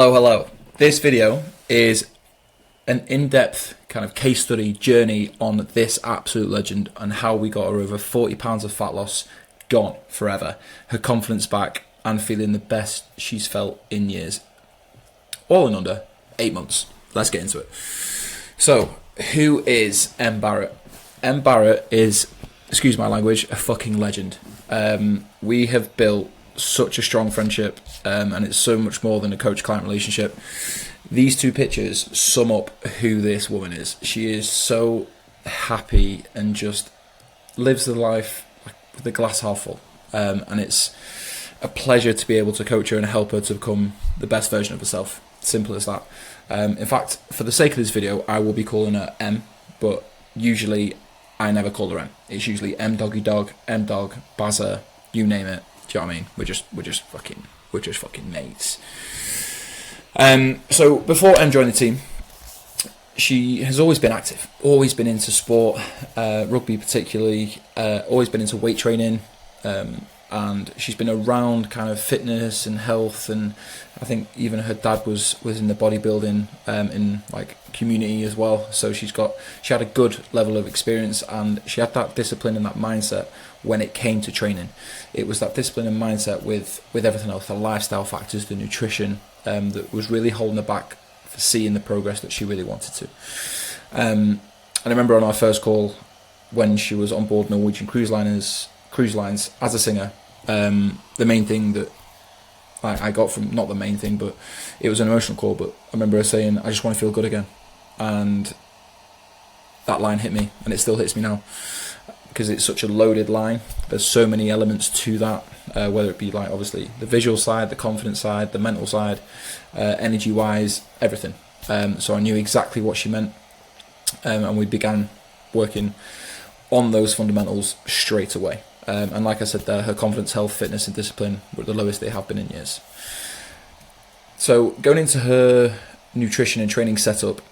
Hello. This video is an in-depth kind of case study journey on this absolute legend and how we got her over 40 pounds of fat loss gone forever, her confidence back and feeling the best she's felt in years. All in under 8 months. Let's get into it. So, who is M. Barrett? M. Barrett is, excuse my language, a fucking legend. We have built such a strong friendship, and it's so much more than a coach-client relationship. These two pictures sum up who this woman is. She is so happy and just lives the life with the glass half full, and it's a pleasure to be able to coach her and help her to become the best version of herself. Simple as that. In fact, for the sake of this video, I will be calling her M, but usually I never call her M. It's usually M doggy dog, M dog, Bazza, you name it. Do you know what I mean? We're just fucking mates. So before M joined the team, she has always been active, always been into sport, rugby particularly, always been into weight training, and she's been around kind of fitness and health, and I think even her dad was in the bodybuilding in like community as well. So she had a good level of experience, and she had that discipline and that mindset when it came to training. It was that discipline and mindset with everything else, the lifestyle factors, the nutrition, that was really holding her back for seeing the progress that she really wanted to. And I remember on our first call when she was on board Norwegian Cruise Lines as a singer, the main thing that I got from, not the main thing, but it was an emotional call, but I remember her saying, I just want to feel good again. And that line hit me, and it still hits me now, because it's such a loaded line. There's so many elements to that, whether it be like obviously the visual side, the confidence side, the mental side, energy wise, everything. So I knew exactly what she meant, and we began working on those fundamentals straight away. And like I said there, her confidence, health, fitness and discipline were the lowest they have been in years. So going into her nutrition and training setup,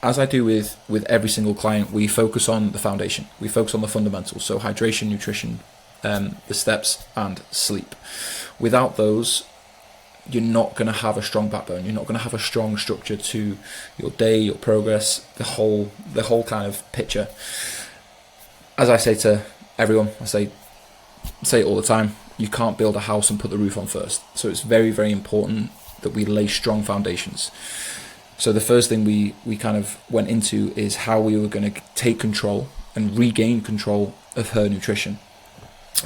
as I do with every single client, we focus on the foundation. We focus on the fundamentals, so hydration, nutrition, the steps and sleep. Without those, you're not going to have a strong backbone. You're not going to have a strong structure to your day, your progress, the whole kind of picture. As I say to everyone, I say it all the time, you can't build a house and put the roof on first. So it's very, very important that we lay strong foundations. So the first thing we kind of went into is how we were going to take control and regain control of her nutrition.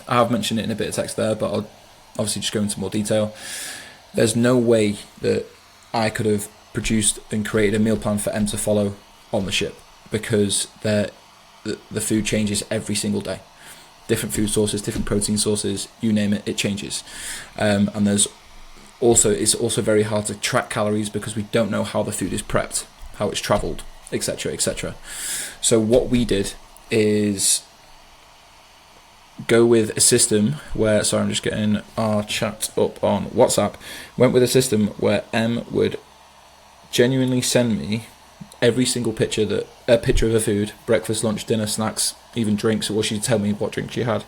I have mentioned it in a bit of text there, but I'll obviously just go into more detail. There's no way that I could have produced and created a meal plan for M to follow on the ship, because the food changes every single day. Different food sources, different protein sources, you name it, it changes. And it's also very hard to track calories because we don't know how the food is prepped, how it's traveled, etc., etc. So what we did is go with a system where, sorry, I'm just getting our chat up on WhatsApp. Went with a system where M would genuinely send me every single picture of her food, breakfast, lunch, dinner, snacks, even drinks, or she'd tell me what drink she had.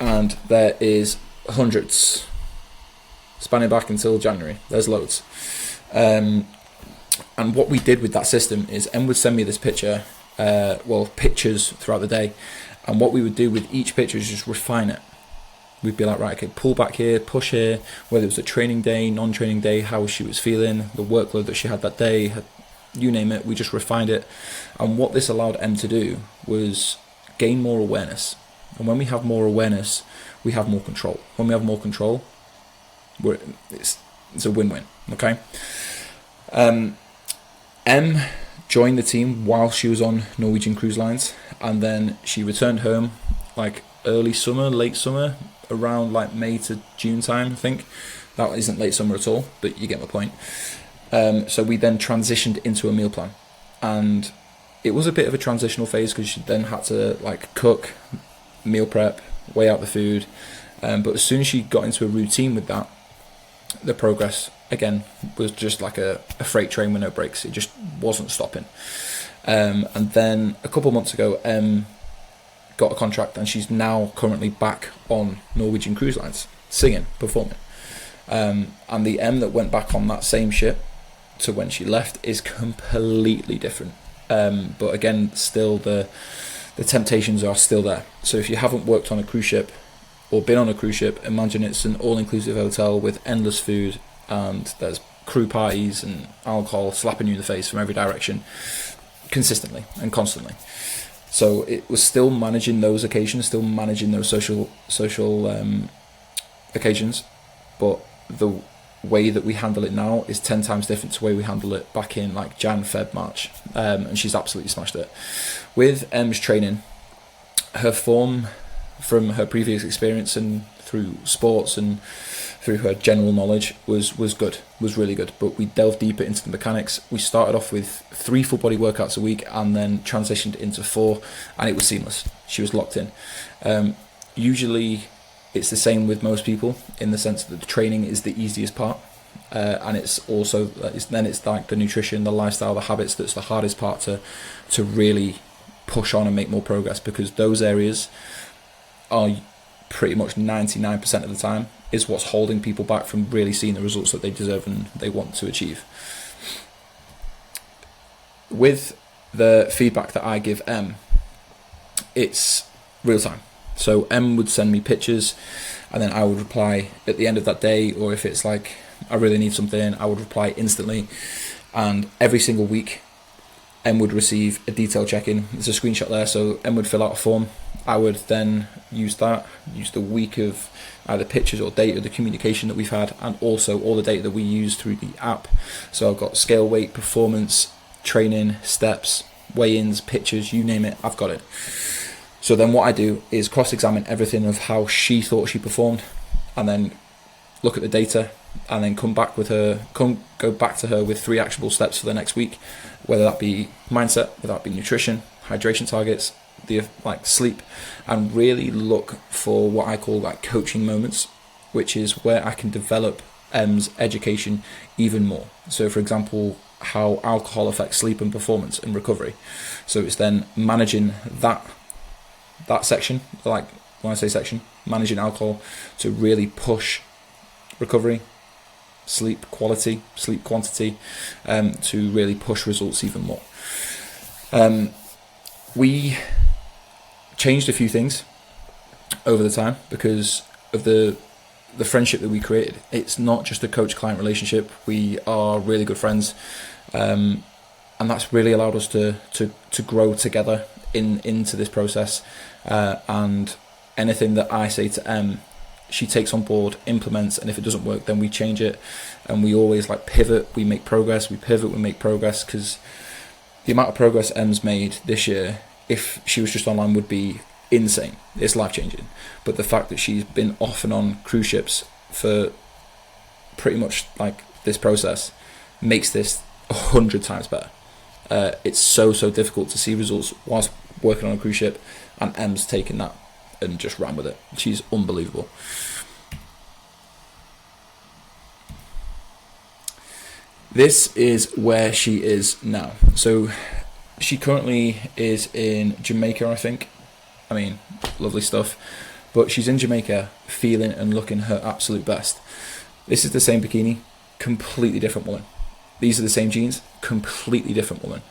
And there is hundreds, spanning back until January. There's loads. And what we did with that system is M would send me this picture, pictures throughout the day, and what we would do with each picture is just refine it. We'd be like, right, okay, pull back here, push here, whether it was a training day, non-training day, how she was feeling, the workload that she had that day, you name it, we just refined it. And what this allowed M to do was gain more awareness. And when we have more awareness, we have more control. When we have more control, it's a win-win, okay? M joined the team while she was on Norwegian Cruise Lines, and then she returned home like early summer, late summer, around like May to June time, I think. That isn't late summer at all, but you get my point. So we then transitioned into a meal plan, and it was a bit of a transitional phase because she then had to like cook, meal prep, weigh out the food, but as soon as she got into a routine with that, the progress again was just like a freight train with no brakes. It just wasn't stopping. And then a couple months ago, got a contract, and she's now currently back on Norwegian Cruise Lines, singing, performing. And the M that went back on that same ship to when she left is completely different. But again, still the temptations are still there. So if you haven't worked on a cruise ship or been on a cruise ship, imagine it's an all-inclusive hotel with endless food, and there's crew parties and alcohol slapping you in the face from every direction consistently and constantly. So it was still managing those occasions, still managing those social occasions, but the way that we handle it now is 10 times different to the way we handle it back in like Jan, Feb, March. And she's absolutely smashed it. With Em's training, her form from her previous experience and through sports and through her general knowledge was good, was really good. But we delved deeper into the mechanics. We started off with 3 full body workouts a week and then transitioned into 4, and it was seamless. She was locked in. Usually it's the same with most people in the sense that the training is the easiest part, and it's also then it's like the nutrition, the lifestyle, the habits that's the hardest part to really push on and make more progress, because those areas are pretty much 99% of the time is what's holding people back from really seeing the results that they deserve and they want to achieve. With the feedback that I give Em, it's real time. So Em would send me pictures and then I would reply at the end of that day, or if it's like I really need something, I would reply instantly. And every single week Em would receive a detailed check-in. There's a screenshot there, so Em would fill out a form. I would then use the week of either pictures or data, the communication that we've had, and also all the data that we use through the app. So I've got scale, weight, performance, training, steps, weigh-ins, pictures, you name it, I've got it. So then what I do is cross-examine everything of how she thought she performed, and then look at the data, and then go back to her with 3 actionable steps for the next week, whether that be mindset, whether that be nutrition, hydration targets, the sleep, and really look for what I call like coaching moments, which is where I can develop Em's education even more. So for example, how alcohol affects sleep and performance and recovery. So it's then managing that section, like when I say section, managing alcohol to really push recovery, sleep quality, sleep quantity, to really push results even more. We changed a few things over the time because of the friendship that we created. It's not just a coach-client relationship. We are really good friends, and that's really allowed us to grow together into this process. And anything that I say to Em, she takes on board, implements, and if it doesn't work, then we change it. And we always pivot. We make progress. We pivot. We make progress, because the amount of progress Em's made this year, if she was just online, would be insane. It's life-changing. But the fact that she's been off and on cruise ships for pretty much this process makes this 100 times better. It's so difficult to see results whilst working on a cruise ship, and Em's taken that and just ran with it. She's unbelievable. This is where she is now. So she currently is in Jamaica, I think. I mean, lovely stuff. But she's in Jamaica feeling and looking her absolute best. This is the same bikini, completely different woman. These are the same jeans, completely different woman.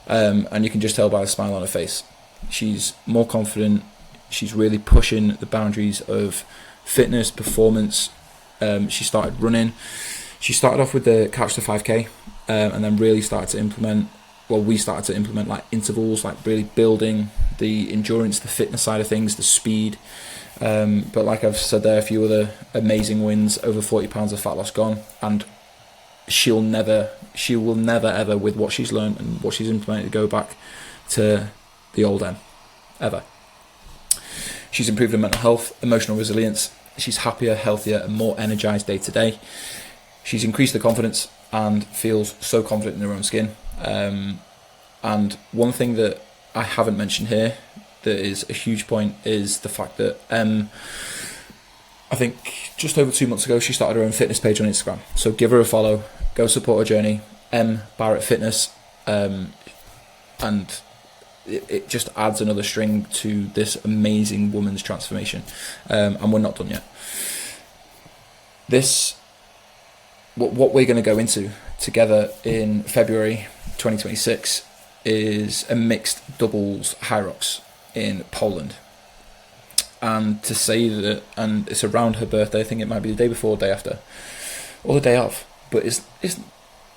And you can just tell by the smile on her face. She's more confident. She's really pushing the boundaries of fitness, performance. She started running. She started off with the Couch to 5K, and then really started to implement, we started to implement intervals, really building the endurance, the fitness side of things, the speed. But like I've said there, a few other amazing wins, over 40 pounds of fat loss gone, and she will never ever, with what she's learned and what she's implemented, go back to the old Em, ever. She's improved her mental health, emotional resilience. She's happier, healthier, and more energized day to day. She's increased her confidence and feels so confident in her own skin. And one thing that I haven't mentioned here that is a huge point is the fact that I think just over 2 months ago, she started her own fitness page on Instagram. So give her a follow, go support her journey, Barrett Fitness, and it just adds another string to this amazing woman's transformation. And we're not done yet. This what we're going to go into together in February 2026 is a mixed doubles high rocks in Poland. And to say that, and it's around her birthday, I think it might be the day before, day after, or the day of, but it's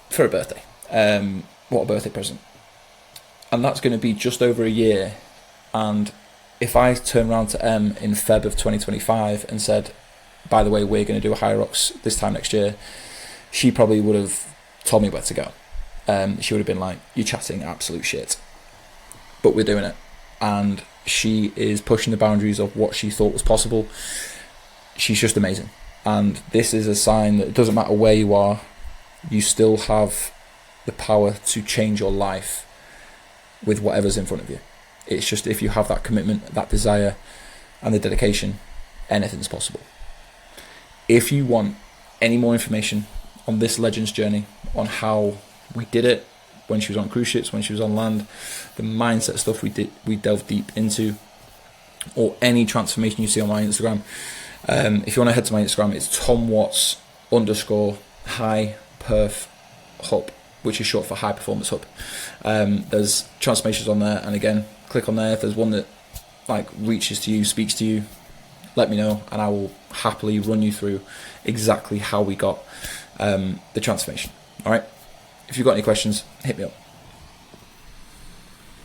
for her birthday. What a birthday present. And that's going to be just over a year. And if I turn around to Em in Feb of 2025 and said, by the way, we're going to do a high rocks this time next year, she probably would have told me where to go. She would have been like, you're chatting absolute shit. But we're doing it. And she is pushing the boundaries of what she thought was possible. She's just amazing. And this is a sign that it doesn't matter where you are, you still have the power to change your life with whatever's in front of you. It's just if you have that commitment, that desire, and the dedication, anything's possible. If you want any more information on this Legends journey, on how we did it, when she was on cruise ships, when she was on land, the mindset stuff we delved deep into, or any transformation you see on my Instagram, if you want to head to my Instagram, it's TomWatts_high_perf_hub, which is short for high performance hub. There's transformations on there, and again, click on there. If there's one that like reaches to you, speaks to you, let me know, and I will happily run you through exactly how we got the transformation. All right. If you've got any questions, hit me up.